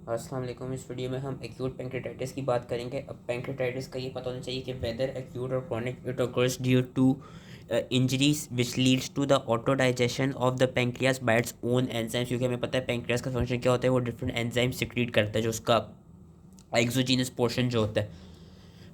अस्सलाम वालेकुम। इस वीडियो में हम एक्यूट पैंक्रेटाइटिस की बात करेंगे। अब पैंक्रेटाइटिस का ये पता होना चाहिए कि वेदर एक्यूट और chronic it occurs due to injuries which leads to the auto digestion of the pancreas by its own enzymes. क्योंकि हमें पता है पैंक्रियास का फंक्शन क्या होता है, वो डिफरेंट एंजाइम सिक्रीट करता है जो उसका एक्सोजीनस पोर्शन जो होता है।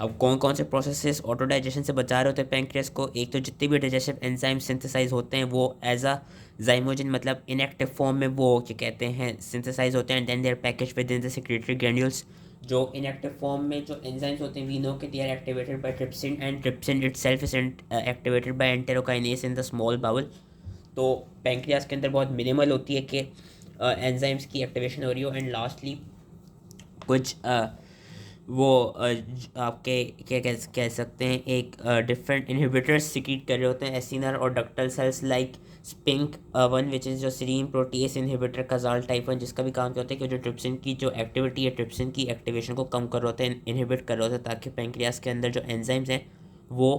अब कौन कौन से प्रोसेसेस ऑटो डाइजेशन से बचा रहे होते हैं पैंक्रियास को? एक तो जितने भी डाइजेस्टिव एंजाइम सिंथेसाइज होते हैं वो एज अ जाइमोजन मतलब इनएक्टिव फॉर्म में वो क्या कहते हैं सिंथेसाइज होते हैं, and then they are package within the secretory granules. जो इनएक्टिव फॉर्म में जो एंजाइम्स होते हैं वी नो कि they are activated by trypsin, and trypsin itself is activated by enterokinase in the small bowel. तो pancreas के अंदर बहुत मिनिमल होती है कि एंजाइम्स की एक्टिवेशन हो रही हो। एंड लास्टली कुछ वो आपके क्या कह सकते हैं एक डिफरेंट इनहिबिटर्स सिक्रीट कर रहे होते हैं एसिनर और ductal cells like SPINK one which is जो serine protease inhibitor Kazal type one, जिसका भी काम क्या होता है कि जो ट्रिप्सिन की जो एक्टिविटी है ट्रिप्सिन की एक्टिवेशन को कम कर रहे होते हैं, इनहिबिट कर रहे होते हैं, ताकि पैंक्रियास के अंदर जो एंजाइम्स हैं वो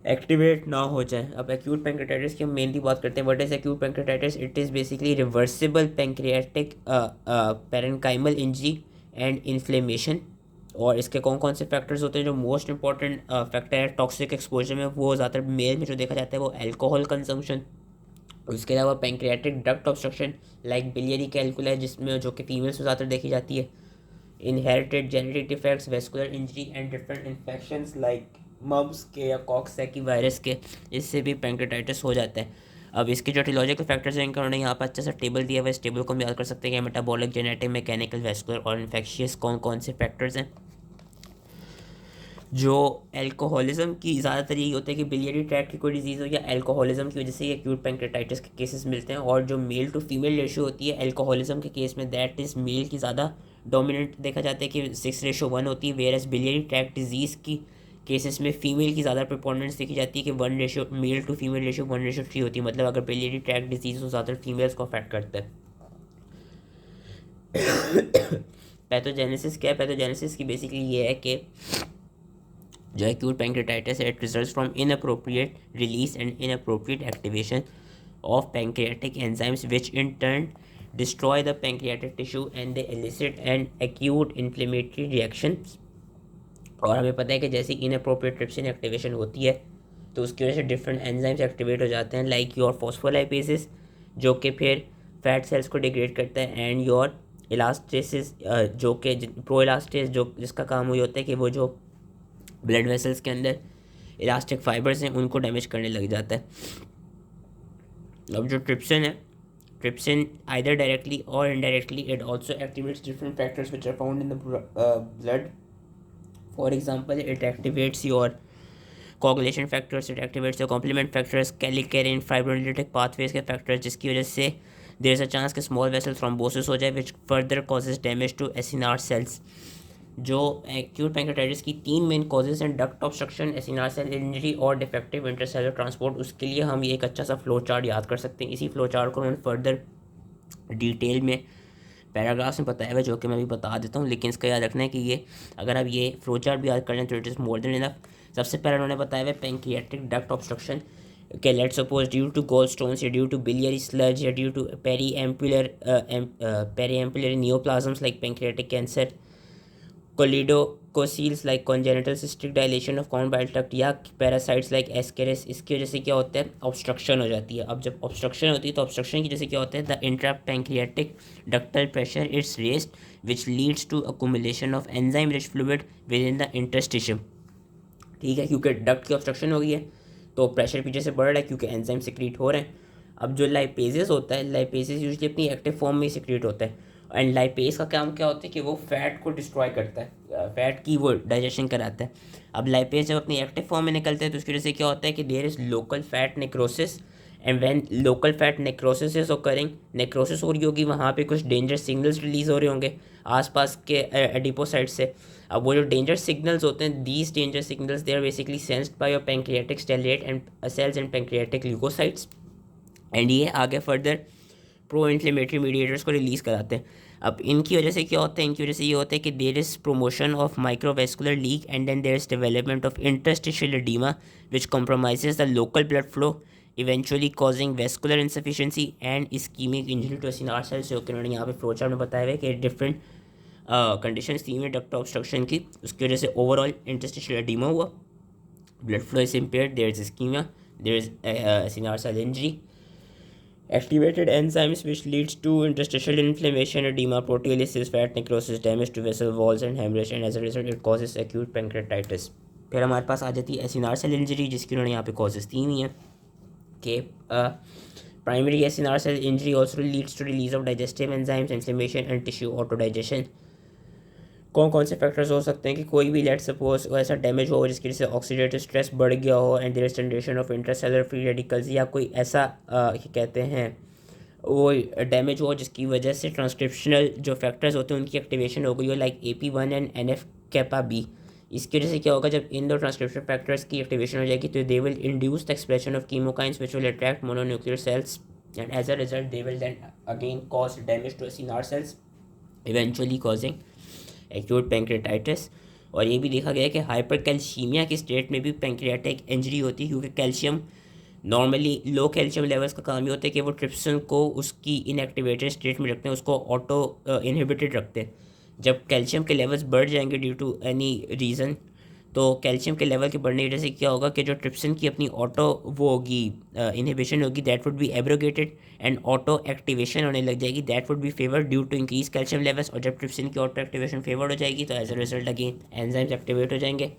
एक्टिवेट ना हो जाए। अब एक्यूट पैंक्रेटाइटिस की हम मेनली बात करते हैं। What is acute pancreatitis? It is basically reversible pancreatic parenchymal injury and inflammation. और इसके कौन कौन से फैक्टर्स होते हैं? जो मोस्ट इंपॉर्टेंट फैक्टर है टॉक्सिक एक्सपोजर में, वो ज़्यादातर मेल में जो देखा जाता है वो एल्कोहल कंजम्पशन। उसके अलावा pancreatic duct obstruction like biliary calculi जिसमें जो कि फीमेल्स में ज़्यादातर देखी जाती है। Inherited genetic defects, vascular injury and different infections like mumps के या कॉक्सैकी वायरस के, इससे भी पैंक्रेटाइटिस हो जाता है। अब इसके जो टिलॉजिकल फैक्टर्स हैं इनका उन्होंने यहाँ पर अच्छा सा टेबल दिया हुआ है। इस टेबल को हम याद कर सकते हैं कि मेटाबॉलिक, जेनेटिक, मैकेनिकल, वेस्कुलर और इन्फेक्शियस कौन कौन से फैक्टर्स हैं। जो एल्कोहलिज्म की ज़्यादातर यही होता है कि बिलियरी ट्रैक्ट की कोई डिजीज़ हो या एल्कोहलिज्म की वजह से ये एक्यूट पैंक्रेटाइटिस के केसेस मिलते हैं। और जो मेल टू फीमेल रेशियो होती है एल्कोहलिज्म के केस में, दैट इज़ मेल की ज़्यादा डोमिनेंट देखा जाता है कि 6:1 होती है, whereas biliary tract disease की केसेस में फीमेल की ज़्यादा प्रिपोर्टेंस देखी जाती है कि 1 ratio male to female ratio 1:3 होती है। मतलब अगर बिलियरी ट्रैक्ट डिजीज़ तो ज़्यादातर फीमेल्स को अफेक्ट करता है। पैथोजेनेसिस क्या है? पैथोजेनेसिस की बेसिकली ये है कि जो acute pancreatitis it results from inappropriate release and inappropriate activation of pancreatic enzymes which in turn destroy the pancreatic tissue and they elicit an acute inflammatory reaction। और हमें पता है कि जैसे इनअप्रोप्रिएट ट्रिप्सिन एक्टिवेशन होती है तो उसकी वजह से डिफरेंट एंजाइम्स एक्टिवेट हो जाते हैं लाइक योर फॉस्फोलाइपेसिस जो कि फिर फैट सेल्स को डिग्रेड करता है, एंड योर इलास्टेसिस जो कि प्रो इलास्टेस जो जिसका काम हुई होता है कि वो जो ब्लड वेसल्स के अंदर इलास्टिक फाइबर्स हैं उनको डैमेज करने लग जाता है। अब जो ट्रिप्सिन है, ट्रिप्सिन आइदर डायरेक्टली और indirectly it also activates different factors which are found in the blood. For example it activates your coagulation factors, it activates your complement factors, kallikrein fibrinolytic pathways के factors, जिसकी वजह से there is a chance कि small vessel thrombosis हो जाए which further causes damage to acinar cells. जो acute pancreatitis की 3 main causes हैं, duct obstruction, acinar cell injury और डिफेक्टिव इंटरसेलुलर ट्रांसपोर्ट। उसके लिए हम ये एक अच्छा सा फ्लो चार्ट याद कर सकते हैं। इसी फ्लो चार्ट को उन्होंने फर्दर डिटेल में पैराग्राफ्स में बताया हुआ है जो कि मैं भी बता देता हूँ, लेकिन इसका याद रखना है कि ये अगर आप ये फ्लो चार्ट भी याद कर लें तो it is more than enough. सबसे पहले उन्होंने बताया हुआ पैंक्रियाटिक डक्ट ऑब्स्ट्रक्शन के let's suppose due to gall stones या ड्यू टू बिलियरी स्लज या due to periampullary neoplasms like pancreatic cancer, choledochoceles like congenital cystic dilation of common bile duct या parasites like ascaris. इसकी वजह से क्या होता है? ऑब्स्ट्रक्शन हो जाती है। अब जब ऑब्स्ट्रक्शन होती है तो ऑब्स्ट्रक्शन की वजह से क्या होता है? The intra pancreatic ductal pressure its raised which leads to accumulation of enzyme rich fluid within the interstitium. ठीक है, क्योंकि डक्ट की ऑब्स्ट्रक्शन हो गई है तो प्रेशर पीछे से बढ़ रहा है क्योंकि एंजाइम सिक्रीट हो रहे हैं। अब जो लाइपेजेस होता है, लाइपेजेस यूजली अपनी एक्टिव फॉर्म में ही सिक्रीट होता है, एंड लाइपेज का काम क्या होता है कि वो फैट को डिस्ट्रॉय करता है, फैट की वो डाइजेशन कराता है। अब लाइपेज जब अपनी एक्टिव फॉर्म में निकलते हैं तो उसकी वजह से क्या होता है कि there is local fat necrosis, and when local fat necrosis is occurring, necrosis हो रही होगी वहाँ पे कुछ डेंजर सिग्नल्स रिलीज हो रहे होंगे आसपास के एडिपोसाइट से। अब वो जो डेंजर सिग्नल्स होते हैं, these danger signals they are basically sensed by your pancreatic stellate and cells and pancreatic leukocytes, and ये आगे फर्दर प्रो इन्फ्लेमेटरी मीडिएटर्स को रिलीज़ कराते हैं। अब इनकी वजह से क्या होता है? इनकी वजह से ये होता है कि there is promotion of microvascular leak and then there is development of interstitial oedema which compromises the local blood flow eventually causing vascular insufficiency and ischaemic injury to acinar cells, जो कि उन्होंने यहाँ पे फ्लोचार्ट में बताया हुआ है कि डिफरेंट कंडीशंस थी में डक्ट ऑब्स्ट्रक्शन की, उसकी वजह से ओवरऑल इंटरस्टिशियल एडिमा हुआ, blood flow is impaired, there is ischemia, there is acinar cell injury, activated enzymes which leads to interstitial inflammation, edema, proteolysis, fat necrosis, damage to vessel walls and hemorrhage, and as a result it causes acute pancreatitis. फिर हमारे पास आ जाती है acinar cell injury, जिसकी उन्होंने यहाँ पे causes दी हुई हैं कि primary acinar cell injury also leads to release of digestive enzymes, inflammation and tissue auto digestion. कौन से फैक्टर्स हो सकते हैं कि कोई भी लेट सपोज ऐसा डैमेज हो जिसकी वजह से ऑक्सीडेटिव स्ट्रेस बढ़ गया हो and there is generation of intracellular free radicals, या कोई ऐसा कहते हैं वो डैमेज हो जिसकी वजह से ट्रांसक्रिप्शनल जो फैक्टर्स होते हैं उनकी एक्टिवेशन हो गई हो, like AP1 and NF kappa B. इसकी वजह से क्या होगा, जब इन दो ट्रांसक्रिप्शन फैक्टर्स की एक्टिवेशन हो जाएगी तो they will induce the expression of chemokines which will attract mononuclear cells and as a result they will then again cause damage to acinar cells, eventually causing acute pancreatitis. और ये भी देखा गया है कि हाइपरकैल्शीमिया की स्टेट में भी पैंक्रियाटिक इंजरी होती है, क्योंकि calcium normally low calcium levels का काम ये होता है कि वो ट्रिप्सिन को उसकी इनएक्टिवेटेड स्टेट में रखते हैं, उसको ऑटो इनहिबिटेड रखते हैं। जब कैल्शियम के लेवल्स बढ़ जाएंगे ड्यू टू एनी रीज़न, तो कैल्शियम के लेवल के बढ़ने की वजह से क्या होगा कि जो ट्रिप्सिन की अपनी ऑटो वो होगी इनहिबिशन होगी, that would be abrogated and auto activation होने लग जाएगी, that would be favour due to increase calcium levels. और जब ट्रिप्सिन की ऑटो एक्टिवेशन फेवर्ड हो जाएगी तो as a result again enzymes activate हो जाएंगे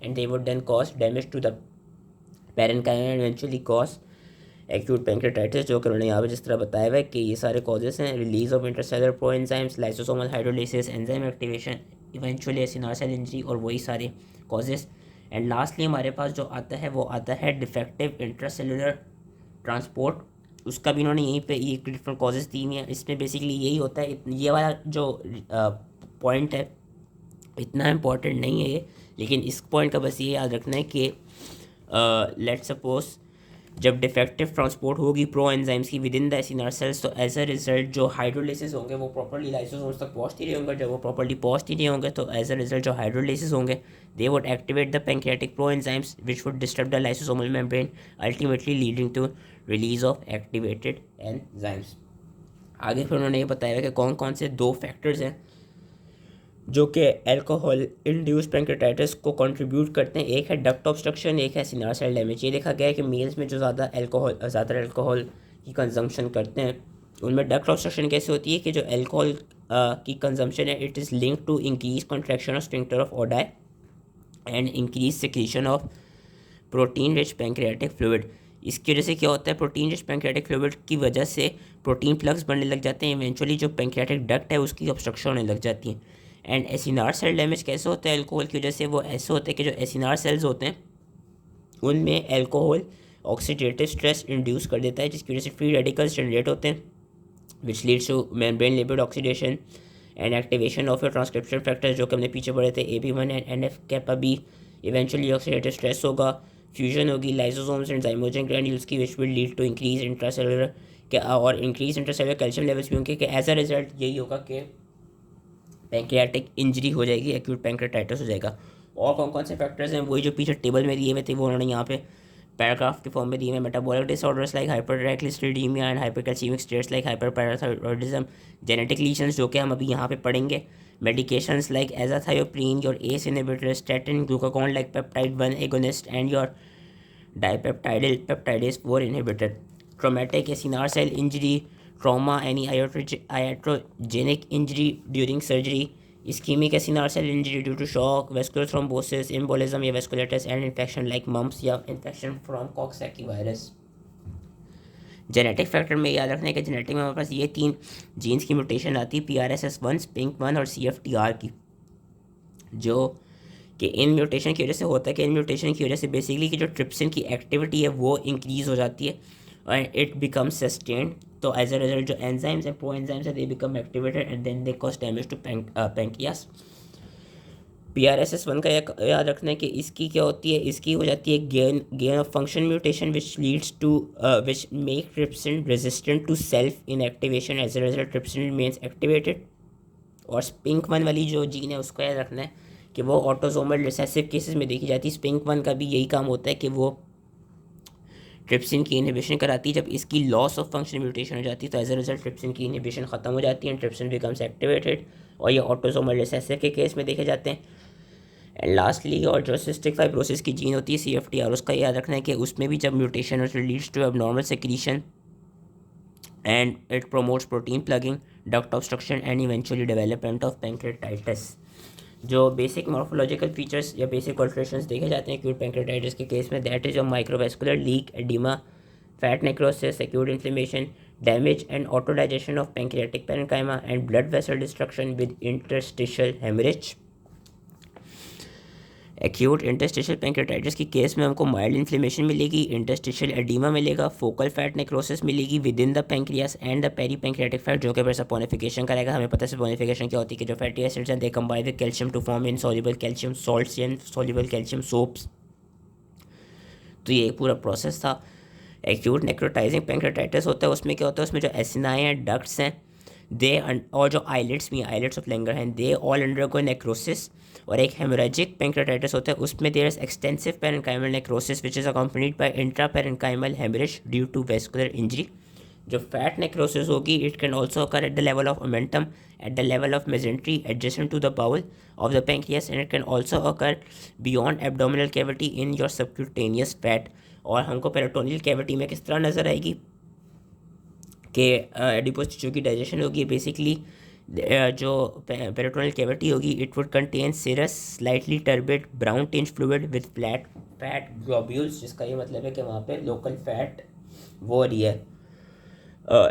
and they would then cause damage to the parenchyma and eventually cause acute pancreatitis, जो कि उन्होंने यहाँ पे जिस तरह बताया हुआ है कि ये सारे कॉजेस हैं, release of intercellular pro enzymes, lysosomal hydrolysis, enzyme activation, eventually acinar cell injury, और वही सारे कॉजेस। एंड लास्टली हमारे पास जो आता है वो आता है डिफेक्टिव इंट्रासेलुलर ट्रांसपोर्ट, उसका भी इन्होंने यहीं पे ये डिफरेंट कॉजेस दी हुई हैं। इसमें बेसिकली यही होता है, ये वाला जो पॉइंट है इतना इम्पॉर्टेंट नहीं है ये, लेकिन इस पॉइंट का बस ये याद रखना है कि लेट सपोज जब डिफेक्टिव ट्रांसपोर्ट होगी प्रो एंजाइम्स की within the acinar cells, तो एज अ रिजल्ट जो हाइड्रोलिसिस होंगे वो प्रॉपर्ली लाइसोसोम्स तक पहुँच ही नहीं होंगे। जब वो प्रॉपर्ली पहुँच ही नहीं होंगे तो एज अ रिजल्ट जो हाइड्रोलिसिस होंगे they would activate the pancreatic pro enzymes which would disturb the lysosomal membrane, ultimately leading to release of activated enzymes. आगे फिर उन्होंने ये बताया कि कौन कौन से दो फैक्टर्स हैं जो कि अल्कोहल इंड्यूस पैंक्रेटाइटिस को कंट्रीब्यूट करते हैं। एक है डक्ट ऑब्स्ट्रक्शन, एक है एसिनार सेल डैमेज। ये देखा गया है कि मेल्स में जो ज़्यादा अल्कोहल की कंजम्पशन करते हैं उनमें डक्ट ऑब्स्ट्रक्शन कैसे होती है कि जो अल्कोहल की कंजम्पशन है it is linked to increase contraction of sphincter of Oddi and increase secretion of protein rich pancreatic fluid. इसकी वजह से क्या होता है, प्रोटीन रिच पैंक्रियाटिक फ्लूइड की वजह से प्रोटीन प्लग्स बनने लग जाते हैं, इवेंचुअली जो पैंक्रियाटिक डक्ट है उसकी ऑब्स्ट्रक्शन होने लग जाती है। एंड एसिनार सेल डैमेज कैसे होता है अल्कोहल की वजह से, वो ऐसे होते हैं कि जो एसिनार सेल्स होते हैं उनमें अल्कोहल ऑक्सीडेटिव स्ट्रेस इंड्यूस कर देता है, जिसकी वजह से फ्री रेडिकल्स जनरेट होते हैं which leads to membrane lipid oxidation and activation of your transcription factors, जो कि हमने पीछे पढ़े थे AP1 and NF kappa B. Eventually oxidative stress होगा, फ्यूजन होगी लाइसोसोम्स एंड जाइमोजेन ग्रैन्यूल्स की which will lead to increase intracellular और इंक्रीज इंट्रासेलुलर कैल्शियम लेवल्स भी होंगे, कि एज अ रिजल्ट यही होगा कि पैंक्रियाटिक इंजरी हो जाएगी, एक्यूट पैंक्रेटाइटिस हो जाएगा। और कौन कौन से फैक्टर्स हैं वही जो पीछे टेबल में दिए हुए थे वो उन्होंने यहाँ पे पैराग्राफ के फॉर्म में दिए हुए। Metabolic disorders like hypertriglyceridemia and hypercalcemic states like hyperparathyroidism, genetic lesions जो कि हम अभी यहाँ पे पढ़ेंगे, medications like azathioprine, your ACE inhibitor, statin, glucagon like peptide 1 agonist, and your dipeptidyl peptidase 4 inhibitor. Traumatic acinar cell injury, trauma, any iatrogenic injury during surgery, ischemic acinar cell injury due to shock, vascular thrombosis, embolism या vasculitis, and infection like mumps या infection from Coxsackie virus. Genetic factor में याद रखना है कि genetic में हमारे पास ये 3 जीन्स की म्यूटेशन आती है, PRSS1, SPINK1 और CFTR की, जो कि इन म्यूटेशन की वजह से होता है कि इन म्यूटेशन की वजह से बेसिकली कि जो ट्रिप्सिन की एक्टिविटी है वो इंक्रीज़ हो जाती है और इट बिकम्स सस्टेन्ड। तो एज अ रिजल्ट जो एंजाइम्स हैं प्रो एंजाइम्स हैं they become activated and then they cause damage to pancreas. PRSS1 का याद रखना है कि इसकी क्या होती है, इसकी हो जाती है gain of function mutation which leads to which make trypsin resistant to self inactivation, as a result trypsin remains activated. और SPINK1 वाली जो जीन है उसको याद रखना है कि वो ऑटोसोमल रिसेसिव केसेस में देखी जाती है। SPINK1 का भी यही काम होता है कि वो ट्रिप्सिन की इनहिबिशन कराती है। जब इसकी लॉस ऑफ फंक्शन म्यूटेशन हो जाती है तो एज अ रिजल्ट ट्रिप्सिन की इनहिबिशन खत्म हो जाती है एंड ट्रिप्सिन बिकम्स एक्टिवेटेड, और ये ऑटोसोमल रिसेसिव के केस में देखे जाते हैं। एंड लास्टली और जो सिस्टिक फाइब्रोसिस की जीन होती है CFTR, उसका याद रखना है कि उसमें भी जब mutation leads to abnormal secretion and it promotes protein plugging, duct obstruction and eventually development of pancreatitis. जो बेसिक मॉर्फोलॉजिकल फीचर्स या बेसिक ऑल्ट्रेशंस देखे जाते हैं एक्यूट पैंक्रेटाइटिस के केस में, that is a microvascular leak, oedema, fat necrosis, acute inflammation, damage and auto digestion of pancreatic parenchyma and blood vessel destruction with interstitial haemorrhage. Acute interstitial pancreatitis की case में हमको mild inflammation मिलेगी, interstitial oedema मिलेगा, focal fat necrosis मिलेगी within the pancreas and the peri pancreatic fat, जो कि फिर saponification करेगा। हमें पता है सपोनिफिकेशन क्या होती है कि जो फैटी एसिड्स हैं they combine with calcium to form insoluble calcium salts and soluble calcium soaps. तो ये पूरा प्रोसेस था। एक्यूट नेक्रोटाइजिंग पैंक्रेटाइटिस होता है, उसमें क्या होता है, उसमें जो एसिनाई हैं, डक्ट्स हैं, दे और जो आइलेट्स भी, आइलेट्स ऑफ लैंगर हैं, दे ऑल अंडरगो नेक्रोसिस। और एक हेमोरेजिक पैंक्रेटाइटिस होता है, उसमें there is extensive parenchymal necrosis which is accompanied by intra parenchymal haemorrhage due to vascular injury. जो फैट नेक्रोसिस होगी, it can also occur at the level of omentum, at the level of mesentery adjacent to the bowel of the pancreas, and it can also occur beyond abdominal cavity in your subcutaneous fat. और हमको peritoneal cavity में किस तरह नज़र आएगी कि adipose tissue की digestion होगी। बेसिकली जो पेरिटोनियल कैविटी होगी, it would contain serous slightly turbid brown tinge fluid with flat fat globules, जिसका ये मतलब है कि वहाँ पे लोकल फैट वो हो रही है,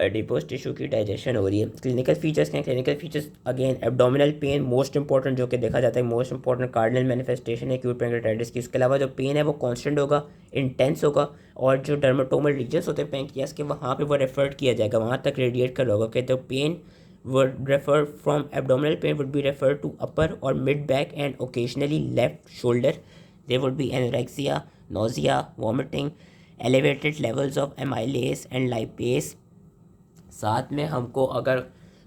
एडिपोज टिश्यू की डाइजेशन हो रही है। क्लिनिकल फीचर्स क्या हैं? Clinical features again abdominal pain most important, जो कि देखा जाता है मोस्ट इंपॉर्टेंट कार्डिनल मैनिफेस्टेशन है एक्यूट पैंक्रेटाइटिस की। उसके अलावा जो पेन है वो कांस्टेंट होगा, इंटेंस होगा, और जो डर्मेटोमल रीजन्स होते हैं पैंक्रियास के, वहाँ पे वो रेफर किया जाएगा, वहाँ तक रेडिएट कर होगा कि the pain would refer from abdominal pain would be referred to upper or mid back and occasionally left shoulder. There would be anorexia, nausea, vomiting, elevated levels of amylase and lipase. साथ में हमको अगर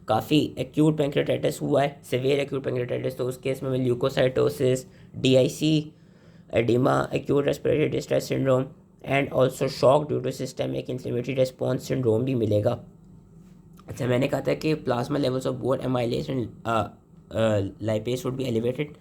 काफ़ी acute pancreatitis हुआ है, severe acute pancreatitis, तो उस case में leukocytosis, DIC, oedema, acute respiratory distress syndrome and also shock due to systemic inflammatory response syndrome भी मिलेगा। अच्छा, मैंने कहा था कि plasma levels of both amylase and lipase would be elevated.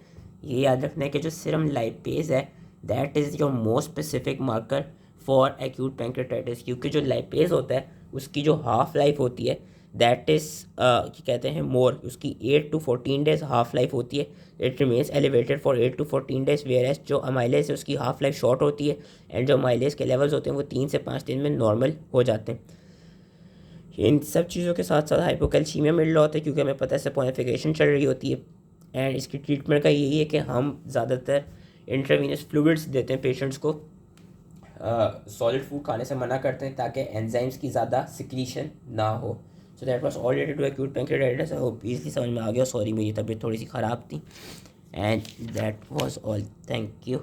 ये याद रखना है कि जो सीरम लाइपेज है that is your most specific marker for acute pancreatitis, क्योंकि जो लाइपेज होता है उसकी जो हाफ लाइफ होती है दैट इज़ क्या कहते हैं मोर, उसकी 8 to 14 डेज हाफ लाइफ होती है। It remains elevated for 8 to 14 days, where as जो अमाइलेज है उसकी हाफ लाइफ शॉर्ट होती है एंड जो अमाइलेज के लेवल्स होते हैं वो 3 से 5 दिन में नॉर्मल हो जाते हैं। इन सब चीज़ों के साथ साथ हाइपोकैल्सीमिया मिल रहा होता है, क्योंकि हमें पता है सपोनिफिकेशन चल रही होती है। एंड इसकी ट्रीटमेंट का यही है कि हम ज़्यादातर इंट्रावीनस फ्लूइड्स देते हैं पेशेंट्स को, सॉलिड फूड खाने से मना करते हैं ताकि एंजाइम्स की ज़्यादा सिक्रीशन ना हो। So that was all related to acute pancreatitis. I hope easily समझ में आ गया। सॉरी मेरी तबीयत थोड़ी सी ख़राब थी and that was all. Thank you.